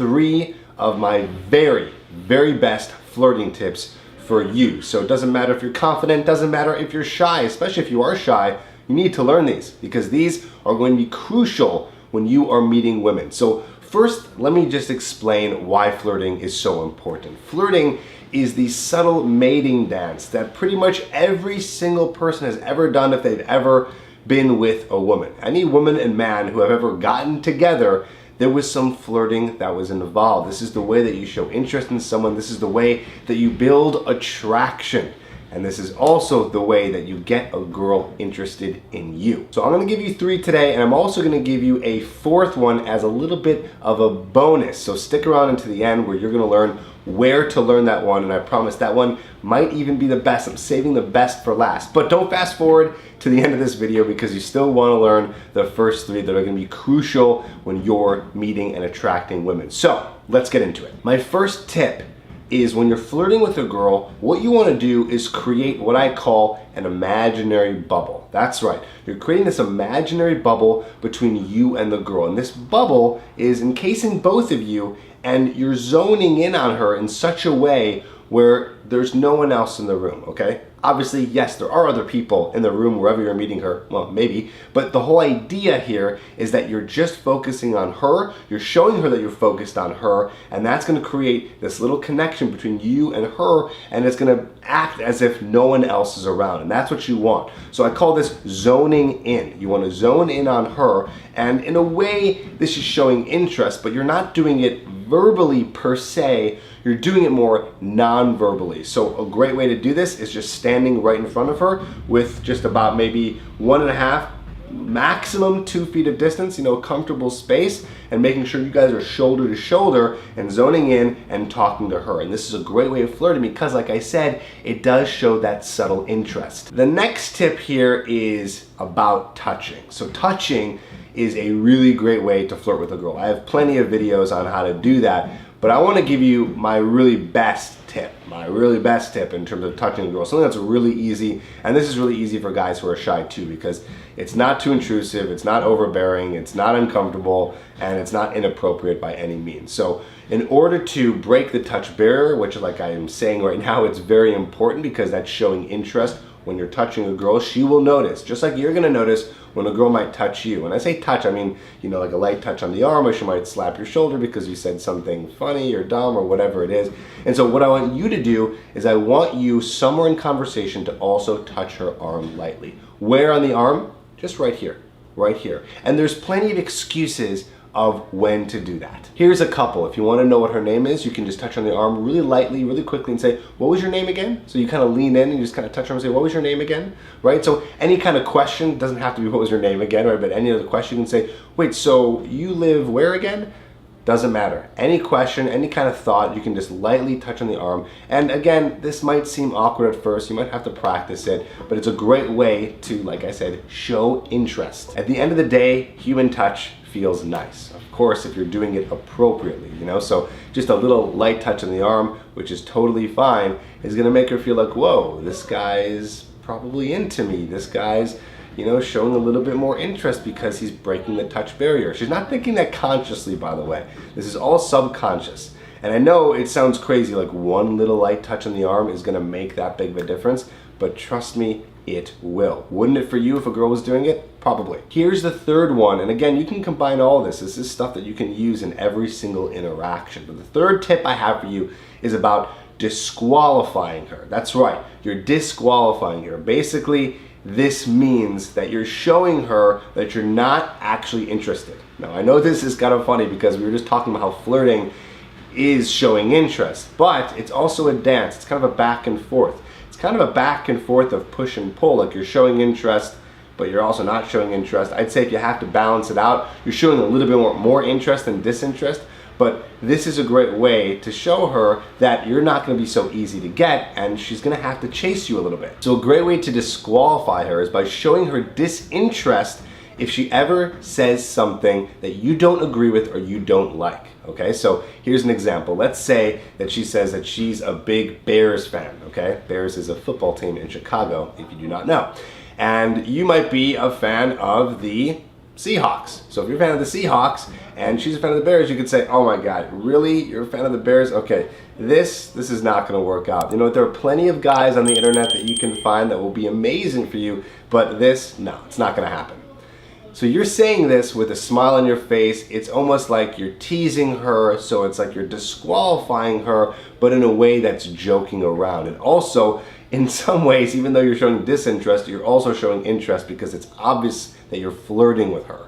3 of my very, very best flirting tips for you. So it doesn't matter if you're confident, doesn't matter if you're shy, especially if you are shy, you need to learn these because these are going to be crucial when you are meeting women. So first, let me just explain why flirting is so important. Flirting is the subtle mating dance that pretty much every single person has ever done if they've ever been with a woman. Any woman and man who have ever gotten together, there was some flirting that was involved. This is the way that you show interest in someone. This is the way that you build attraction. And this is also the way that you get a girl interested in you. So I'm gonna give you 3 today, and I'm also gonna give you a 4th one as a little bit of a bonus. So stick around until the end where you're gonna learn where to learn that one, and I promise that one might even be the best. I'm saving the best for last. But don't fast forward to the end of this video because you still wanna learn the first 3 that are gonna be crucial when you're meeting and attracting women. So let's get into it. My first tip is when you're flirting with a girl, what you want to do is create what I call an imaginary bubble. That's right. You're creating this imaginary bubble between you and the girl. And this bubble is encasing both of you, and you're zoning in on her in such a way where there's no one else in the room, okay? Obviously, yes, there are other people in the room wherever you're meeting her, well, maybe, but the whole idea here is that you're just focusing on her, you're showing her that you're focused on her, and that's gonna create this little connection between you and her, and it's gonna act as if no one else is around, and that's what you want. So I call this zoning in. You wanna zone in on her, and in a way, this is showing interest, but you're not doing it verbally per se, you're doing it more non-verbally. So a great way to do this is just standing right in front of her with just about maybe 1.5, maximum 2 feet of distance, you know, comfortable space, and making sure you guys are shoulder to shoulder and zoning in and talking to her. And this is a great way of flirting because, like I said, it does show that subtle interest. The next tip here is about touching. So touching is a really great way to flirt with a girl. I have plenty of videos on how to do that, but I want to give you my really best tip in terms of touching a girl. Something that's really easy, and this is really easy for guys who are shy too, because it's not too intrusive, it's not overbearing, it's not uncomfortable, and it's not inappropriate by any means. So in order to break the touch barrier, which like I am saying right now, it's very important because that's showing interest. When you're touching a girl, she will notice, just like you're gonna notice when a girl might touch you. When I say touch, I mean, you know, like a light touch on the arm, or she might slap your shoulder because you said something funny or dumb or whatever it is. And so what I want you to do is I want you somewhere in conversation to also touch her arm lightly. Where on the arm? Just right here, right here. And there's plenty of excuses of when to do that. Here's a couple. If you want to know what her name is, you can just touch on the arm really lightly, really quickly and say, what was your name again? So you kind of lean in and you just kind of touch her and say, what was your name again? Right? So any kind of question, doesn't have to be what was your name again, right? But any other question, you can say, wait, so you live where again? Doesn't matter. Any question, any kind of thought, you can just lightly touch on the arm. And again, this might seem awkward at first, you might have to practice it, but it's a great way to, like I said, show interest. At the end of the day, human touch feels nice. Of course, if you're doing it appropriately, you know, so just a little light touch on the arm, which is totally fine, is gonna make her feel like, whoa, this guy's probably into me. This guy's, you know, showing a little bit more interest because he's breaking the touch barrier. She's not thinking that consciously, by the way. This is all subconscious. And I know it sounds crazy, like one little light touch on the arm is gonna make that big of a difference, but trust me, it will. Wouldn't it for you if a girl was doing it? Probably. Here's the 3rd one, and again, you can combine all this. This is stuff that you can use in every single interaction. But the 3rd tip I have for you is about disqualifying her. That's right, you're disqualifying her. Basically, this means that you're showing her that you're not actually interested. Now, I know this is kind of funny because we were just talking about how flirting is showing interest, but it's also a dance. It's kind of a back and forth. It's kind of a back and forth of push and pull, like you're showing interest, but you're also not showing interest. I'd say if you have to balance it out, you're showing a little bit more interest than disinterest, but this is a great way to show her that you're not gonna be so easy to get and she's gonna have to chase you a little bit. So a great way to disqualify her is by showing her disinterest if she ever says something that you don't agree with or you don't like. Okay, so here's an example. Let's say that she says that she's a big Bears fan, okay? Bears is a football team in Chicago, if you do not know. And you might be a fan of the Seahawks. So if you're a fan of the Seahawks and she's a fan of the Bears, you could say, oh my God, really? You're a fan of the Bears? Okay, this is not going to work out. You know, there are plenty of guys on the internet that you can find that will be amazing for you, but this, no, it's not going to happen. So you're saying this with a smile on your face. It's almost like you're teasing her, so it's like you're disqualifying her, but in a way that's joking around. And also, in some ways, even though you're showing disinterest, you're also showing interest because it's obvious that you're flirting with her.